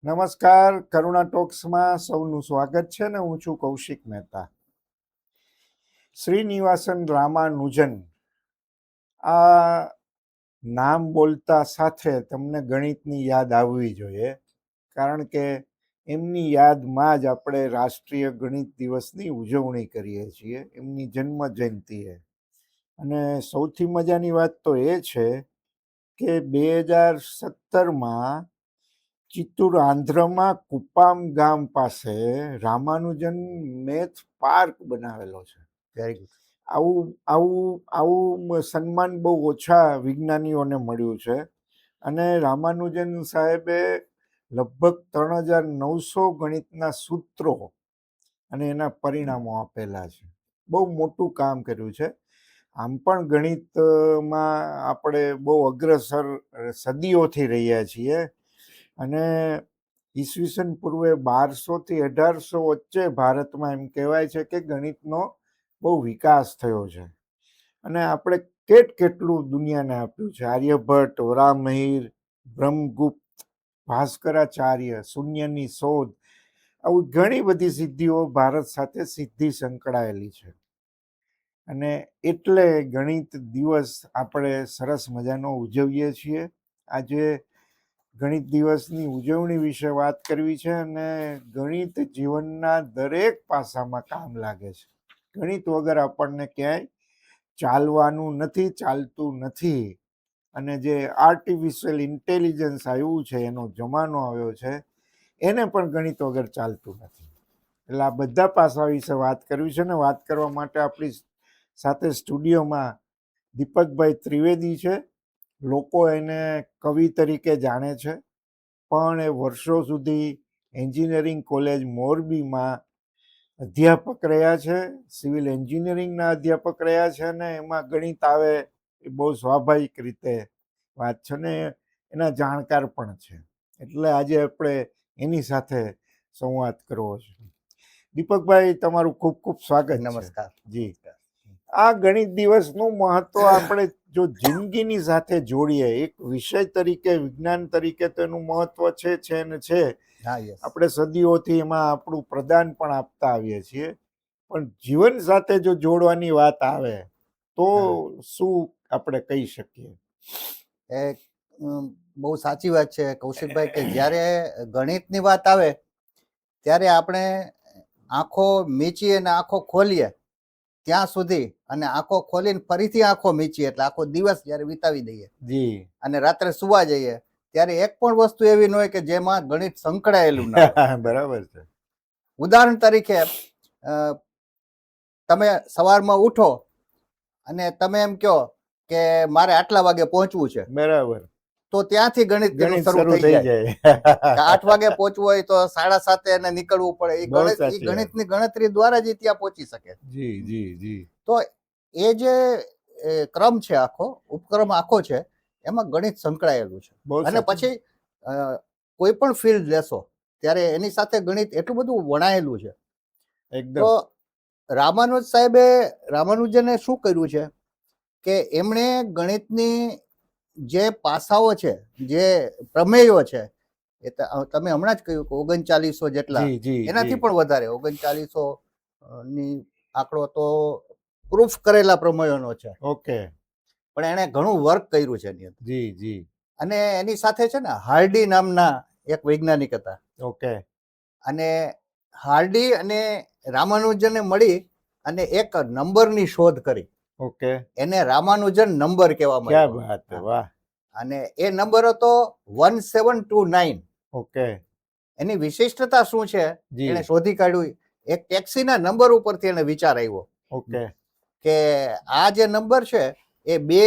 નમસ્કાર, કરુણા ટોક્સમાં સૌનું સ્વાગત છે ને હું છું કૌશિક મહેતા. શ્રીનિવાસન રામાનુજન આ નામ બોલતા સાથે તમને ગણિતની યાદ આવવી જોઈએ, કારણ કે એમની યાદમાં જ આપણે રાષ્ટ્રીય ગણિત દિવસની ઉજવણી કરીએ છીએ, એમની જન્મ જયંતિએ. અને સૌથી મજાની વાત તો એ છે કે 2017માં ચિત્તૂર આંધ્રમાં કુપ્પામ ગામ પાસે રામાનુજન મેથ પાર્ક બનાવેલો છે. Very good. આવું સન્માન બહુ ઓછા વિજ્ઞાનીઓને મળ્યું છે. અને રામાનુજન સાહેબે લગભગ 3900 ગણિતના સૂત્રો અને એના પરિણામો આપેલા છે. બહુ મોટું કામ કર્યું છે. આમ પણ ગણિતમાં આપણે બહુ અગ્રસર સદીઓથી રહ્યા છીએ અને ઈસવીસન પૂર્વે 1200 થી 1800 વચ્ચે ભારતમાં એમ કહેવાય છે કે ગણિતનો બહુ વિકાસ થયો છે. અને આપણે કેટલું દુનિયાને આપ્યું છે. આર્યભટ્ટ, વરાહમિહિર, બ્રહ્મગુપ્ત, ભાસ્કરાચાર્ય, શૂન્યની શોધ, આવું ઘણી બધી સિદ્ધિઓ ભારત સાથે સીધી સંકળાયેલી છે. અને એટલે ગણિત દિવસ આપણે સરસ મજાનો ઉજવીએ છીએ. આજે ગણિત દિવસની ઉજવણી વિશે વાત કરવી છે. અને ગણિત જીવનના દરેક પાસામાં કામ લાગે છે. ગણિત વગર આપણને ક્યાંય ચાલવાનું નથી, ચાલતું નથી. અને જે આર્ટિફિશિયલ ઇન્ટેલિજન્સ આવ્યું છે, એનો જમાનો આવ્યો છે, એને પણ ગણિત વગર ચાલતું નથી. એટલે આ બધા પાસા વિશે વાત કરવી છે. ને વાત કરવા માટે આપણી સાથે સ્ટુડિયોમાં દીપકભાઈ ત્રિવેદી છે. લોકો એને કવિ તરીકે જાણે છે, પણ એ વર્ષો સુધી એન્જિનિયરિંગ કોલેજ મોરબીમાં અધ્યાપક રહ્યા છે, સિવિલ એન્જિનિયરિંગના અધ્યાપક રહ્યા છે. અને એમાં ગણિત આવે એ બહુ સ્વાભાવિક રીતે વાત છે ને એના જાણકાર પણ છે. એટલે આજે આપણે એની સાથે સંવાદ કરવો છે. દીપકભાઈ, તમારું ખૂબ ખૂબ સ્વાગત છે. નમસ્કાર. જી. આ ગણિત દિવસનું મહત્વ આપણે જો જિંદગીની સાથે જોડીએ, એક વિષય તરીકે, વિજ્ઞાન તરીકે તો એનું મહત્વ છે ને છે. આપણે સદીઓથી એમાં આપણું પ્રદાન પણ આપતા આવીએ છીએ, પણ જીવન સાથે જો જોડવાની વાત આવે તો શું આપણે કહી શકીએ? એ બહુ સાચી વાત છે કૌશિકભાઈ, કે જ્યારે ગણિતની વાત આવે ત્યારે આપણે આંખો મીચીએ અને આંખો ખોલીએ ત્યાં સુધી, અને આંખો ખોલીને ફરીથી આંખો મીચીએ એટલે આખો દિવસ જ્યારે વિતાવી દઈએ જી, અને રાત્રે સુવા જઈએ ત્યારે એક પણ વસ્તુ એવી ન હોય કે જેમાં ગણિત સંકળાયેલું ના હોય. બરાબર છે. ઉદાહરણ તરીકે તમે સવારમાં ઉઠો અને તમે એમ કહો કે મારે આટલા વાગે પહોંચવું છે, બરાબર, તો ત્યાંથી ગણિત શરૂ થઈ જાય. 8 વાગે પહોંચવું હોય તો 7:30 એને નીકળવું પડે. એ ગણિતની ગણતરી દ્વારા જ ત્યાં પહોંચી શકે. જી જી જી. તો એ જે ક્રમ છે, આખો ઉપક્રમ આખો છે, એમાં ગણિત સંકળાયેલું છે. અને પછી કોઈ પણ ફિલ્ડ લેશો ત્યારે એની સાથે ગણિત એટલું બધું વણાયેલું છે. તો રામાનુજને શું કર્યું છે કે એમણે ગણિતની જે પાસાઓ છે, જે પ્રમેયો છે, એ તમે હમણાં જ કહ્યું કે 3900 જેટલા, એનાથી પણ વધારે 3900 ની આંકડો તો પ્રૂફ કરેલા પ્રમેયોનો છે. ઓકે. પણ એણે ઘણું વર્ક કર્યું છે એની અંદર. જી જી. અને એની સાથે છે ને હાર્ડી નામના એક વૈજ્ઞાનિક હતા. ઓકે. અને હાર્ડી અને રામાનુજને મળી અને એક નંબરની શોધ કરી. ઓકે. એને રામાનુજન નંબર કહેવામાં આવ્યો. ક્યા વાત છે, વાહ. અને એ નંબર હતો 1729. ઓકે. એની વિશિષ્ટતા શું છે એને શોધી કાઢ્યું. એક ટેક્સીના નંબર ઉપરથી એને વિચાર આવ્યો. ઓકે. કે આ જે નંબર છે એ બે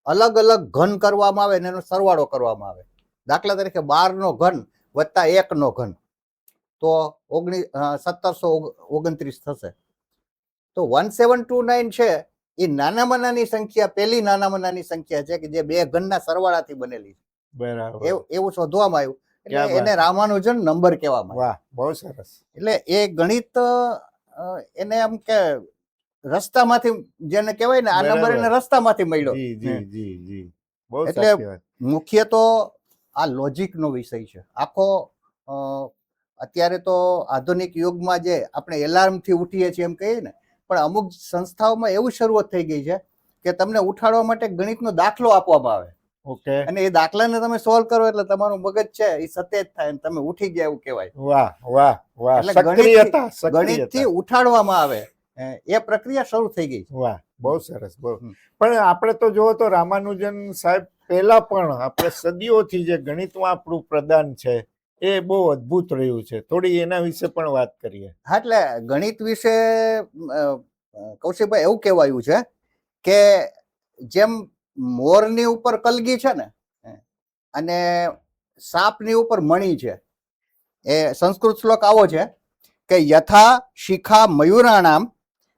અલગ અલગ ઘન કરવામાં આવે ને એનો સરવાળો કરવામાં આવે. દાખલા તરીકે 12 નો ઘન વત્તા 1 નો ઘન તો 1729 થશે. તો 1729 છે એ નાનામાં નાની સંખ્યા, પહેલી નાનામાં નાની સંખ્યા છે કે જે બે ઘનના સરવાળાથી બનેલી છે. બરાબર. એવું શોધવામાં આવ્યું. એટલે એને રામાનુજન નંબર કહેવામાં આવ્યો. વાહ, બહુ સરસ. એટલે એ ગણિત એને એમ કે રસ્તામાંથી, જેને કહેવાય ને આ નંબર એને રસ્તામાંથી મળ્યો. જી જી જી જી. એટલે મુખ્ય તો આ લોજિકનો વિષય છે. આખો અત્યારે તો આધુનિક યુગમાં જે આપણે એલાર્મથી ઉઠીએ છીએ એમ કહીએ ને, પણ અમુક સંસ્થાઓમાં એવું શરૂઆત થઈ ગઈ છે કે તમને ઉઠાડવા માટે ગણિતનો દાખલો આપવામાં આવે. ઓકે. અને એ દાખલાને તમે સોલ્વ કરો એટલે તમારું મગજ છે એ સતેજ થાય અને તમે ઉઠી ગયા એવું કહેવાય. વાહ વાહ વાહ. એટલે ગણિતથી ઉઠાડવામાં આવે એ પ્રક્રિયા શરૂ થઈ ગઈ. વાહ, બહુ સરસ, બહુ. પણ આપણે તો જોવો તો રામાનુજન સાહેબ પહેલા પણ આપણે સદીઓથી જે ગણિતમાં આપણું પ્રદાન છે એ બહુ અદ્ભુત રહ્યું છે. થોડી એના વિશે પણ વાત કરીએ. હા, એટલે ગણિત વિશે કૌશિકભાઈ એવું કહેવાયું છે કે જેમ મોરની ઉપર કલગી છે ને અને સાપની ઉપર મણી છે, એ સંસ્કૃત શ્લોક આવો છે કે યથા શિખા મયુરાણામ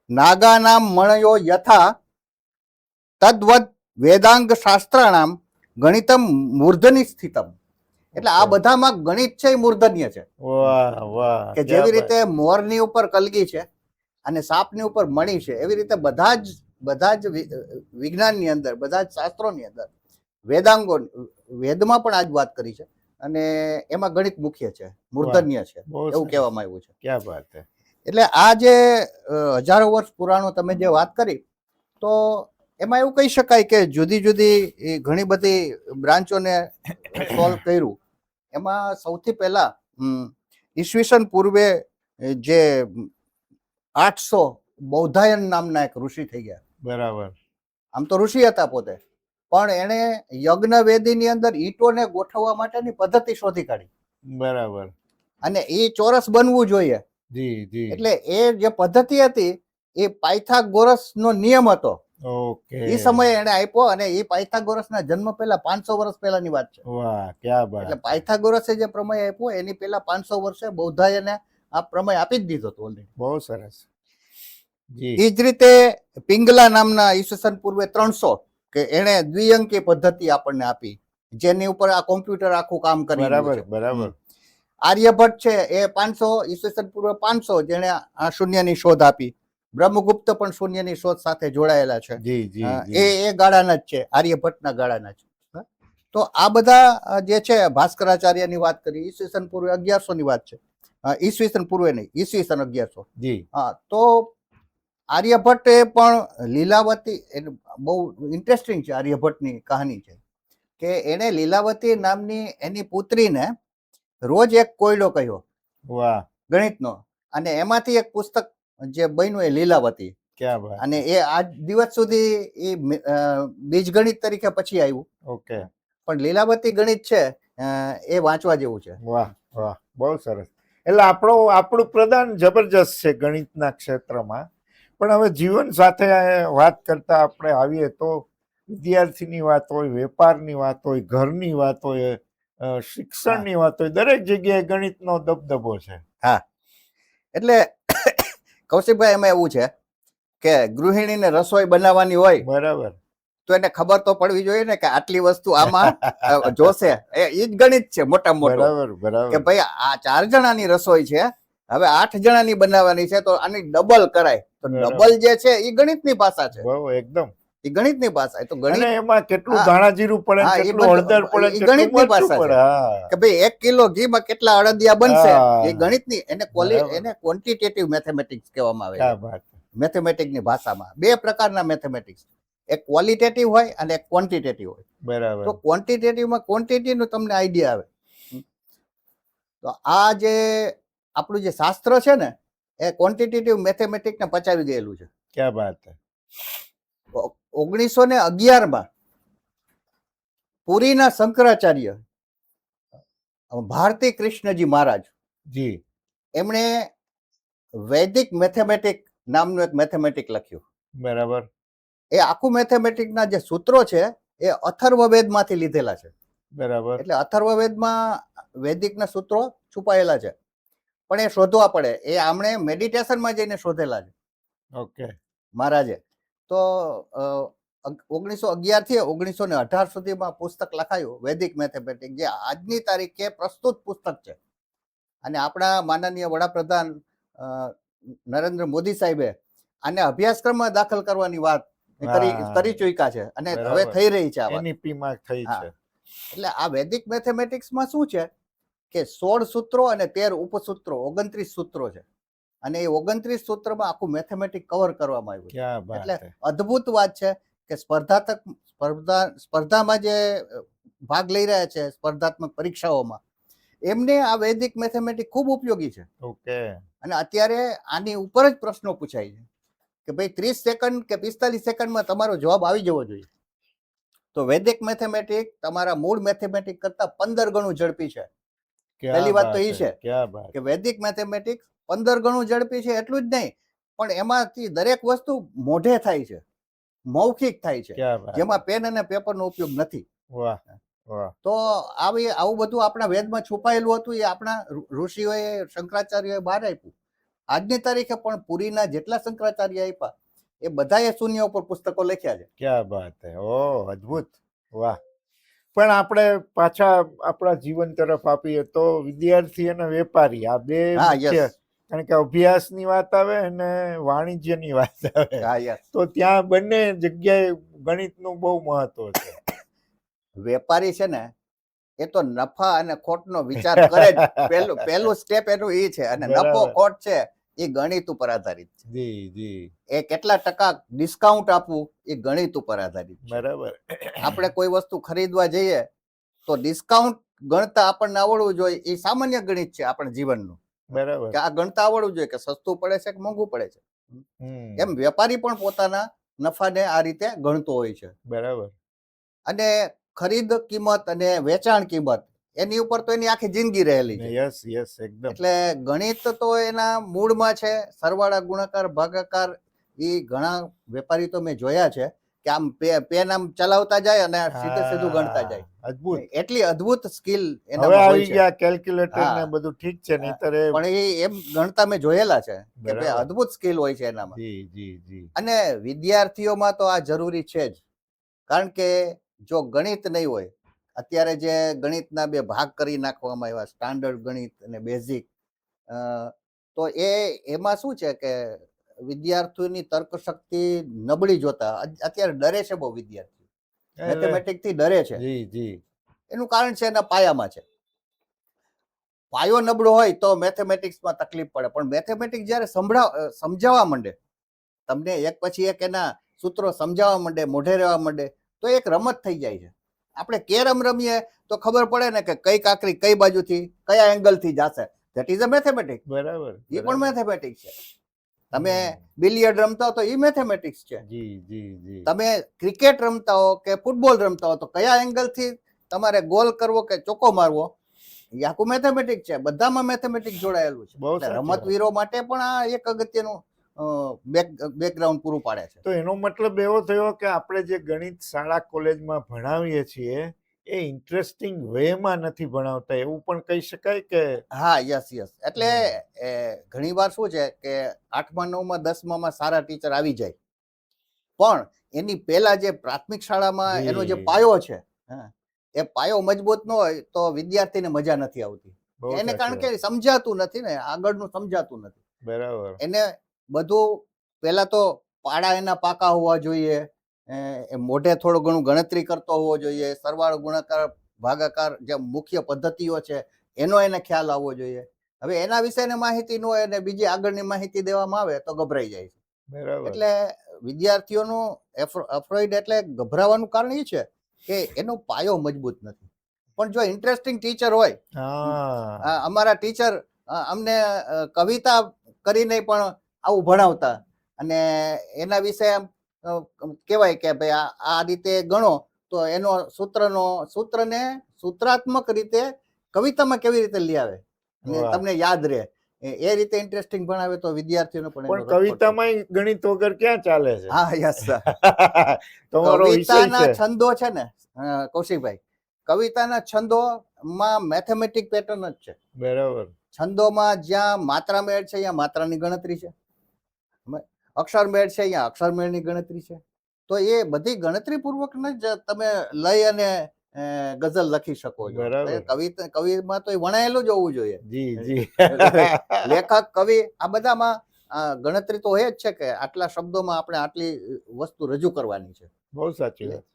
નાગાનામ મણયો યથા તદ્વદ વેદાંગ શાસ્ત્રાણામ ગણિતમ મૂર્ધની સ્થિતમ. એટલે આ બધામાં ગણિત છે એ મૂર્ધન્ય છે. વાહ વાહ. કે જેવી રીતે મોરની ઉપર કલગી છે અને સાપની ઉપર મણી છે, એવી રીતે બધા જ વિજ્ઞાનની અંદર, બધા જ શાસ્ત્રોની અંદર વેદાંગો, વેદમાં પણ આ જ વાત કરી છે અને એમાં ગણિત મુખ્ય છે, મૂર્ધન્ય છે, એવું કહેવામાં આવ્યું છે. ક્યાં વાત છે. એટલે આ જે હજારો વર્ષ પુરાણો તમે જે વાત કરી, તો એમાં એવું કહી શકાય કે જુદી જુદી ઘણી બધી બ્રાન્ચોને સોલ્વ કર્યું. એમાં સૌથી પહેલા ઈસવીસન પૂર્વે જે 800 બૌદ્ધાયન નામના એક ઋષિ થઈ ગયા. બરાબર. આમ તો ઋષિ હતા પોતે, પણ એણે યજ્ઞ વેદીની અંદર ઈંટોને ગોઠવવા માટેની પદ્ધતિ શોધી કાઢી. બરાબર. અને એ ચોરસ બનવું જોઈએ. જી જી. એટલે એ જે પદ્ધતિ હતી એ પાયથાગોરસ નો નિયમ હતો. ઓકે. એ સમયે એને આપ્યો અને એ પાયથાગોરસ ના જન્મ પહેલા 500 વર્ષ પહેલાની વાત છે. વાહ, ક્યાં વાત. એટલે પાયથાગોરસે જે પ્રમેય આપ્યો એની પહેલા 500 વર્ષે બૌદ્ધાયને આ પ્રમેય આપી જ દીધો હતો ઓલરેડી. બહુ સરસ. જી. એ જ રીતે પિંગલા નામના ઈસવીસન પૂર્વે 300 કે એને દ્વિઅંકી પદ્ધતિ આપણને આપી, જેની ઉપર આ કોમ્પ્યુટર આખું કામ કરી. બરાબર બરાબર. આર્યભટ્ટ છે એ 500 ઈસવીસન પૂર્વે 500 જેને આ શૂન્યની શોધ આપી. બ્રહ્મગુપ્ત પણ શૂન્યની શોધ સાથે જોડાયેલા છે. એ ગાળાના જ છે, આર્યભટ્ટના ગાળાના છે. તો આ બધા જે છે, ભાસ્કરાચાર્યની વાત કરી, ઈસવીસન પૂર્વે 1100 ની વાત છે. ઈસવીસન પૂર્વે નહીં, ઈસવીસન 1100. હા, તો આર્યભટ્ટે પણ લીલાવતી, બહુ ઇન્ટરેસ્ટિંગ છે આર્યભટ્ટની કહાની છે કે એને લીલાવતી નામની એની પુત્રીને રોજ એક કોયડો કહ્યો. વાહ. ગણિતનો. અને એમાંથી એક પુસ્તક જે બન્યું એ લીલાવતી. અને એ આજ દિવસ સુધી એ બીજગણિત તરીકે પછી આવ્યું. ઓકે. પણ લીલાવતી ગણિત છે એ વાંચવા જેવું છે. વાહ વાહ, બહુ સરસ. એટલે આપણું પ્રદાન જબરજસ્ત છે ગણિતના ક્ષેત્રમાં. પણ હવે જીવન સાથે વાત કરતા આપણે આવીએ તો વિદ્યાર્થીની વાત હોય, વેપારની વાત હોય, ઘરની વાત હોય, શિક્ષણની વાત હોય, દરેક જગ્યાએ ગણિતનો દબદબો છે. હા, એટલે કૌશિકભાઈ એમાં એવું છે કે ગૃહિણીને રસોઈ બનાવવાની હોય, બરાબર, તો એને ખબર તો પડવી જોઈએ ને કે આટલી વસ્તુ આમાં જોશે. એ જ ગણિત છે મોટા મોટો. બરાબર. કે ભાઈ આ 4 જણાની રસોઈ છે, હવે 8 જણાની બનાવવાની છે, તો આની ડબલ કરાય. તો ડબલ જે છે એ ગણિતની ભાષા છે. એકદમ એ ગણિતની ભાષા. તો ગણિત એમાં કેટલું ધાણા જીરું પડે, કેટલું હળદર પડે, એ ગણિતની ભાષા છે કે ભાઈ 1 કિલો ઘીમાં કેટલા અડદિયા બનશે. એ ગણિતની, એને ક્વોન્ટિટેટિવ મેથેમેટિક્સ કહેવામાં આવે છે. મેથેમેટિક્સની ભાષામાં 2 પ્રકારના મેથેમેટિક્સ, એક ક્વોલિટેટિવ હોય અને એક ક્વોન્ટિટેટિવ હોય. બરાબર. તો ક્વોન્ટિટેટિવમાં ક્વોન્ટિટીનો તમને આઈડિયા આવે. તો આ જે આપણું જે શાસ્ત્ર છે ને એ ક્વોન્ટિટેટિવ મેથેમેટિક્સને પચાવી ગયેલું છે. ક્યાં વાત છે. 1911માં પુરીના શંકરાચાર્ય ભારતી કૃષ્ણજી મહારાજ જી, એમણે વૈદિક મેથેમેટિક નામનું એક મેથેમેટિક લખ્યું. બરાબર. એ આખું મેથેમેટિકના જે સૂત્રો છે એ અથર્વવેદમાંથી લીધેલા છે. બરાબર. એટલે અથર્વવેદમાં વૈદિકના સૂત્રો છુપાયેલા છે, પણ એ શોધવા પડે. એ આમણે મેડિટેશનમાં જઈને શોધેલા છે. ઓકે. મહારાજે તો 1911 થી 1918 સુધીમાં પુસ્તક લખાયું વૈદિક મેથેમેટિક્સ, જે આજની તારીખે પ્રસ્તુત પુસ્તક છે. અને આપણા માનનીય વડાપ્રધાન નરેન્દ્ર મોદી સાહેબે આને અભ્યાસક્રમમાં દાખલ કરવાની વાત કરી ચૂક્યા છે અને હવે થઈ રહી છે. એટલે આ વૈદિક મેથેમેટિક્સમાં શું છે કે 16 સૂત્રો અને 13 ઉપસૂત્રો 29 સૂત્રો છે, અને એ 29 સૂત્રમાં આખું મેથેમેટિક કવર કરવામાં આવ્યું ક્યા છે. બાત એટલે હે. અદ્ભુત વાત છે કે સ્પર્ધામાં જે ભાગ લઈ રહ્યા છે સ્પર્ધાત્મક પરીક્ષાઓમાં, એમને આ વૈદિક મેથેમેટિક ખૂબ ઉપયોગી છે. ઓકે. અને અત્યારે આની ઉપર જ પ્રશ્નો પૂછાય છે કે ભાઈ 30 સેકન્ડ કે 45 સેકન્ડમાં તમારો જવાબ આવી જવો જોઈએ. તો વૈદિક મેથેમેટિક તમારા મૂળ મેથેમેટિક કરતા 15 ગણું ઝડપી છે. પહેલી વાત તો એ છે કે વૈદિક મેથેમેટિક્સ 15 ગણું ઝડપી છે. એટલું જ નહીં, પણ એમાંથી દરેક વસ્તુ મોઢે થાય છે, મૌખિક થાય છે, જેમાં પેન અને પેપરનો ઉપયોગ નથી. વાહ. તો આવું બધું આપણા વેદમાં છુપાયેલું હતું, એ આપણા ઋષિઓએ શંકરાચાર્યોએ બહાર આપ્યું. આજની તારીખે પણ પુરીના જેટલા શંકરાચાર્ય આપ્યા એ બધાએ શૂન્ય ઉપર પુસ્તકો લખ્યા છે. ક્યા બાત હે. ઓ અદ્ભુત. વાહ. પણ આપણે પાછા આપણા જીવન તરફ આપીએ તો વિદ્યાર્થી અને વેપારી આ બે મુખ્ય, કારણ કે અભ્યાસની વાત આવે અને વાણિજ્યની વાત આવે, તો ત્યાં બંને જગ્યાએ ગણિતનું બહુ મહત્વ છે. વેપારી છે ને એ તો નફા અને ખોટનો વિચાર કરે જ. પહેલું સ્ટેપ એનું એ છે, અને નફો ખોટ છે એ ગણિત ઉપર આધારિત છે. જી જી. એ કેટલા ટકા ડિસ્કાઉન્ટ આપવું એ ગણિત ઉપર આધારિત છે. બરાબર. આપણે કોઈ વસ્તુ ખરીદવા જઈએ તો ડિસ્કાઉન્ટ ગણતા આપણને આવડવું જોઈએ, એ સામાન્ય ગણિત છે આપણા જીવનનું. બરાબર. કે આ ગણતા આવડવું જોઈએ કે સસ્તું પડે છે કે મોંઘું પડે છે. એમ વેપારી પણ પોતાના નફાને આ રીતે ગણતો હોય છે. બરાબર. અને ખરીદ કિંમત અને વેચાણ કિંમત એની ઉપર તો એની આખી જિંદગી રહેલી છે. યસ યસ, એકદમ. એટલે ગણિત તો એના મૂળમાં છે, સરવાળા ગુણાકાર ભાગાકાર. એ ઘણા વેપારી તો મેં જોયા છે કે આમ પેન આમ ચલાવતા જાય અને સીધું ગણતા જાય. અદ્ભુત. એટલી અદ્ભુત સ્કિલ એનામાં આવી ગયા કેલ્ક્યુલેટર ને બધું ઠીક છે, નહીતર પણ એ એમ ગણતા મેં જોયેલા છે કે ભાઈ અદ્ભુત સ્કિલ હોય છે એનામાં. જી જી જી. અને વિદ્યાર્થીઓમાં તો આ જરૂરી છે જ, કારણ કે જો ગણિત નહીં હોય, અત્યારે જે ગણિતના બે ભાગ કરી નાખવામાં આવ્યા, સ્ટાન્ડર્ડ ગણિત અને બેઝિક, તો એમાં શું છે કે વિદ્યાર્થીઓની તર્ક શક્તિ નબળી જોતા અત્યારે ડરે છે બહુ વિદ્યાર્થી, મેથેમેટિક થી ડરે છે. જી જી. એનું કારણ છે એના પાયામાં છે. પાયો નબળો હોય તો મેથેમેટિક્સમાં તકલીફ પડે, પણ મેથેમેટિક્સ જ્યારે સમજાવવા માંડે, તમને એક પછી એક એના સૂત્રો સમજાવવા માંડે, મોઢે રહેવા માંડે, તો એક રમત થઈ જાય છે. આપણે કેરમ રમીએ તો ખબર પડે ને કે કઈ કાકરી કઈ બાજુથી કયા એંગલથી જશે, ધેટ ઇઝ અ મેથેમેટિક્સ. બરાબર. એ પણ મેથેમેટિક્સ છે. તમે બિલિયર્ડ રમતા હો તો એ મેથેમેટિક્સ છે. જી જી જી. તમે ક્રિકેટ રમતા હો કે ફૂટબોલ રમતા હો તો કયા એંગલથી તમારે ગોલ કરવો કે ચોકો મારવો, એ આખું મેથેમેટિક્સ છે. બધામાં મેથેમેટિક્સ જોડાયેલું છે. રમતવીરો માટે પણ આ એક અગત્યનું બેકગ્રાઉન્ડ પૂરું પાડે છે. તો એનો મતલબ એવો થયો કે આપણે જે ગણિત શાળા કોલેજમાં ભણાવીએ છીએ એ ઇન્ટરેસ્ટિંગ વેમાં નથી ભણાવતા, એવું પણ કહી શકાય કે? હા, યસ યસ. એટલે ઘણી વાર શું છે કે 8મા 9મા 10મામાં સારા ટીચર આવી જાય, પણ એની પહેલા જે પ્રાથમિક શાળામાં એનો જે પાયો છે, એ પાયો મજબૂત ન હોય તો વિદ્યાર્થીને મજા નથી આવતી. એને કારણ કે સમજાતું નથી ને, આગળનું સમજાતું નથી. બરાબર. એને બધું પહેલા તો પાડા એના પાકા હોવા જોઈએ, મોઢે થોડું ઘણું ગણતરી કરતો હોવો જોઈએ, સરવાળો ગુણાકાર ભાગાકાર જે મુખ્ય પદ્ધતિઓ છે એનો એને ખ્યાલ આવવો જોઈએ. હવે એના વિશેની માહિતી ન હોય અને બીજી આગળની માહિતી દેવામાં આવે તો ગભરાઈ જાય છે. બરાબર. એટલે વિદ્યાર્થીઓનું અફ્રોઈડ એટલે ગભરાવાનું કારણ એ છે કે એનો પાયો મજબૂત નથી. પણ જો ઇન્ટરેસ્ટિંગ ટીચર હોય, અમારા ટીચર અમને કવિતા કરીને પણ આવું ભણાવતા, અને એના વિશે કહેવાય કે ભાઈ આ રીતે ગણો તો એનો સૂત્રને સૂત્રાત્મક રીતે કવિતામાં કેવી રીતે લઈ આવે તમને યાદ રહે, એ રીતે ઇન્ટરેસ્ટિંગ ભણાવે તો વિદ્યાર્થીઓને પણ કવિતામાં ગણિત વગર ક્યાં ચાલે છે? હા, યસ. કવિતાના છંદો છે ને કૌશિકભાઈ, કવિતાના છંદોમાં મેથેમેટિક પેટર્ન જ છે. બરાબર. છંદોમાં જ્યાં માત્રા મેળ છે અહીંયા માત્રાની ગણતરી છે, અક્ષર મેળ છે અહીંયા અક્ષર મેળની ગણતરી છે. તો એ બધી ગણતરી પૂર્વક જ તમે લઈ અને ગઝલ લખી શકો છો. કવિમાં તો એ વણાયેલું જ હોવું જોઈએ. જી જી. લેખક, કવિ, આ બધામાં ગણતરી તો હોય જ છે કે આટલા શબ્દોમાં આપણે આટલી વસ્તુ રજૂ કરવાની છે. બહુ સાચી વાત.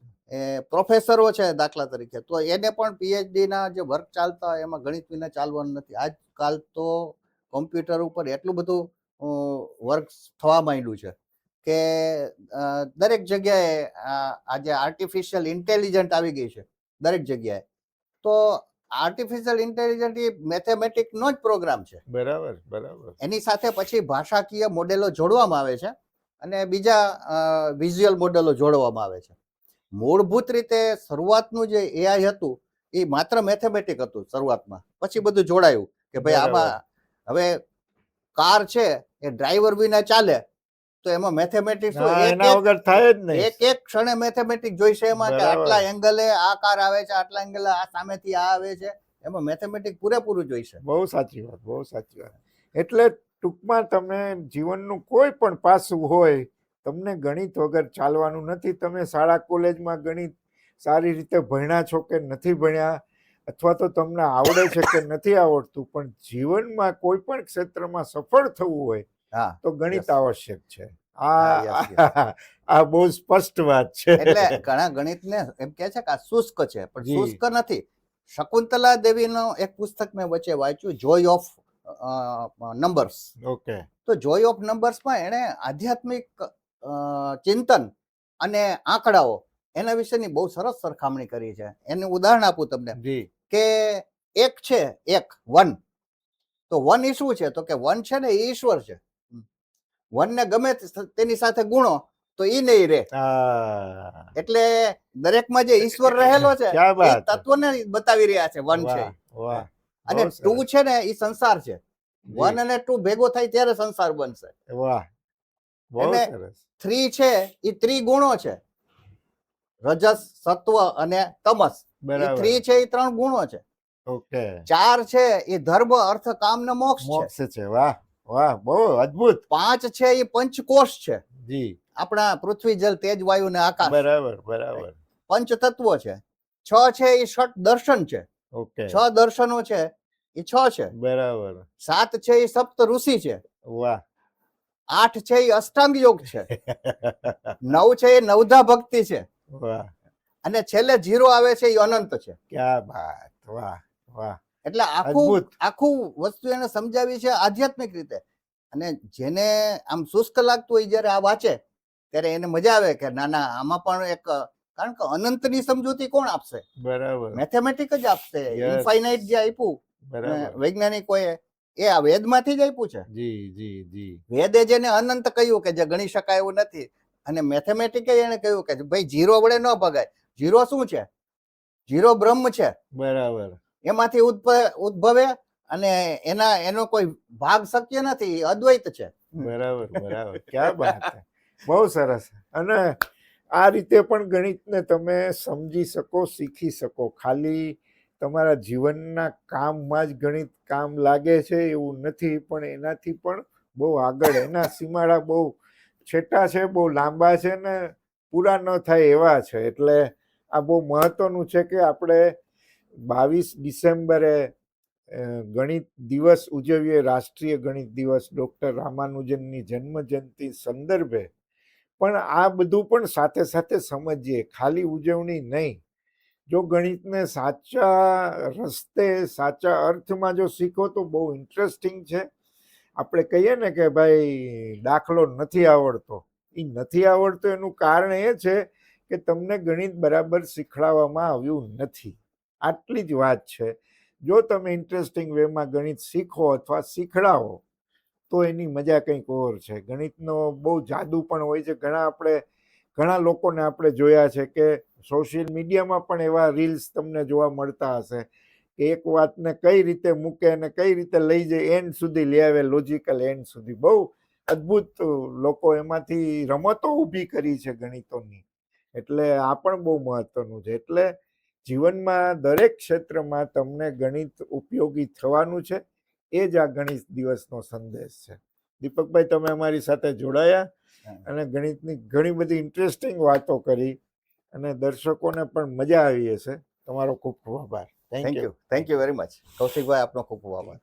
પ્રોફેસરો છે દાખલા તરીકે, તો એને પણ પીએચડીના જે વર્ક ચાલતા હોય એમાં ગણિત વિના ચાલવાનું નથી. આજકાલ તો કોમ્પ્યુટર ઉપર એટલું બધું વર્ક થવા માંડ્યું છે કે દરેક જગ્યાએ આજે આર્ટિફિશિયલ ઇન્ટેલિજન્ટ આવી ગઈ છે દરેક જગ્યાએ. તો આર્ટિફિશિયલ ઇન્ટેલિજન્ટ એ મેથેમેટિકનો જ પ્રોગ્રામ છે. બરાબર બરાબર. એની સાથે પછી ભાષાકીય મોડેલો જોડવામાં આવે છે અને બીજા વિઝ્યુઅલ મોડેલો જોડવામાં આવે છે. મૂળભૂત રીતે શરૂઆતનું જે એઆઈ હતું એ માત્ર મેથેમેટિક હતું શરૂઆતમાં, પછી બધું જોડાયું કે ભાઈ આમાં હવે કાર છે એ ડ્રાઈવર વિના ચાલે તો એમાં મેથેમેટિક્સ એના વગર થાય જ નહીં. એક ક્ષણે મેથેમેટિક જોઈશે એમાં કે આટલા એંગલે આ કાર આવે છે, આટલા એંગલે આ સામેથી આ આવે છે, એમાં મેથેમેટિક પૂરેપૂરું જોઈશે. બહુ સાચી વાત, બહુ સાચી વાત. એટલે ટૂંકમાં તમે જીવનનું કોઈ પણ પાસું હોય, તમને ગણિત વગર ચાલવાનું નથી. તમે શાળા કોલેજમાં ગણિત સારી રીતે ભણ્યા છો કે નથી ભણ્યા, અથવા તો તમને આવડે છે કે નથી આવડતું, પણ જીવનમાં કોઈ પણ ક્ષેત્રમાં સફળ થવું હોય તો ગણિત આવશ્યક છે. આ બહુ સ્પષ્ટ વાત છે. એટલે ઘણા ગણિતને એમ કે છે કે આ શુષ્ક છે, પણ શુષ્ક નથી. શકુંતલા દેવીનો એક પુસ્તક મેં વચ્ચે વાંચ્યું, જોય ઓફ નંબર્સ. ઓકે. તો જોય ઓફ નંબર્સમાં એણે આધ્યાત્મિક ચિંતન અને આંકડાઓ એના વિશેની બહુ સરસ સરખામણી કરી છે. એનું ઉદાહરણ આપું તમને કે એક છે, એક 1, તો 1 એ શું છે? તો કે 1 છે ને એ ઈશ્વર છે. 1 ને ગમે તેની સાથે ગુણો તો ઈ નહીં રે. એટલે દરેકમાં જે ઈશ્વર રહેલો છે એ તત્વને બતાવી રહ્યા છે. 1 છે અને 2 છે ને એ સંસાર છે. 1 અને 2 ભેગો થાય ત્યારે સંસાર બનશે. અને 3 છે એ ત્રિગુણો છે, રજસ, સત્વ અને તમસ. 3 છે એ 3 ગુણો છે. 4 છે એ ધર્મ, અર્થ, કામ ને મોક્ષ છે. વાહ વાહ, બહુ અદ્ભુત. 5 છે એ પંચકોશ છે, જી, આપણા પૃથ્વી, જલ, તેજ, વાયુ ને આકાશ. બરાબર બરાબર. 5 તત્વો છે. 6 છે એ ષટ દર્શન છે. 6 દર્શનો છે એ 6 છે. બરાબર. 7 છે એ સપ્ત ઋષિ છે. વાહ. 8 છે એ અષ્ટાંગ યોગ છે. 9 છે એ નવધા ભક્તિ છે. વાહ. અને છેલ્લે 0 આવે છે એ અનંત છે. ક્યા બાત. વાહ વાહ. એટલે આખું વસ્તુ એને સમજાવી છે આધ્યાત્મિક રીતે. અને જેને આમ શુષ્ક લાગતું હોય જયારે આ વાંચે ત્યારે એને મજા આવે કે ના ના આમાં પણ એક, કારણ કે અનંતની સમજૂતી કોણ આપશે? બરાબર. મેથેમેટિક જ આપશે. ઇન્ફાઇનાઇટ જે આપ્યું વૈજ્ઞાનિકોએ એ આ વેદમાંથી જ આપ્યું છે. જી જી જી. વેદે જેને અનંત કહ્યું કે જે ગણી શકાય એવું નથી, અને મેથેમેટિકે એને કહ્યું કે ભાઈ 0 વડે ન ભગાય. 0 શું છે? 0 બ્રહ્મ છે. બરાબર. એમાંથી ઉદ્ભવે અને એનો કોઈ ભાગ શક્ય નથી, અદ્વૈત છે. બરાબર બરાબર. ક્યાં બાત છે. બહુ સરસ. અને આ રીતે પણ ગણિતને તમે સમજી શકો, શીખી શકો. ખાલી તમારા જીવનના કામમાં જ ગણિત કામ લાગે છે એવું નથી, પણ એનાથી પણ બહુ આગળ, એના સીમાડા બહુ છેટા છે, બહુ લાંબા છે ને પૂરા ન થાય એવા છે. એટલે આ બહુ મહત્વનું છે કે આપણે 22 ડિસેમ્બરે ગણિત દિવસ ઉજવીએ, રાષ્ટ્રીય ગણિત દિવસ, ડૉક્ટર રામાનુજનની જન્મજયંતિ સંદર્ભે. પણ આ બધું પણ સાથે સાથે સમજીએ, ખાલી ઉજવણી નહીં. જો ગણિતને સાચા રસ્તે, સાચા અર્થમાં જો શીખો તો બહુ ઇન્ટરેસ્ટિંગ છે. આપણે કહીએ ને કે ભાઈ દાખલો નથી આવડતો, એ નથી આવડતો એનું કારણ એ છે કે તમને ગણિત બરાબર શીખવાડવામાં આવ્યું નથી. આટલી જ વાત છે. જો તમે ઇન્ટરેસ્ટિંગ વેમાં ગણિત શીખો અથવા શીખડાવો તો એની મજા કંઈક ઓર છે. ગણિતનો બહુ જાદુ પણ હોય છે. ઘણા લોકોને આપણે જોયા છે કે સોશિયલ મીડિયામાં પણ એવા રીલ્સ તમને જોવા મળતા હશે કે એક વાતને કઈ રીતે મૂકે અને કઈ રીતે લઈ જાય, એન્ડ સુધી લઈ આવે, લોજિકલ એન્ડ સુધી. બહુ અદ્ભુત લોકો એમાંથી રમતો ઊભી કરી છે ગણિતોની. એટલે આ પણ બહુ મહત્વનું છે. એટલે જીવનમાં દરેક ક્ષેત્રમાં તમને ગણિત ઉપયોગી થવાનું છે. એ જ આ ગણિત દિવસનો સંદેશ છે. દીપકભાઈ, તમે અમારી સાથે જોડાયા અને ગણિતની ઘણી બધી ઇન્ટરેસ્ટિંગ વાતો કરી અને દર્શકોને પણ મજા આવી હશે. તમારો ખૂબ ખૂબ આભાર. Thank you very much Kaushikbhai, આપનો ખૂબ ખૂબ આભાર.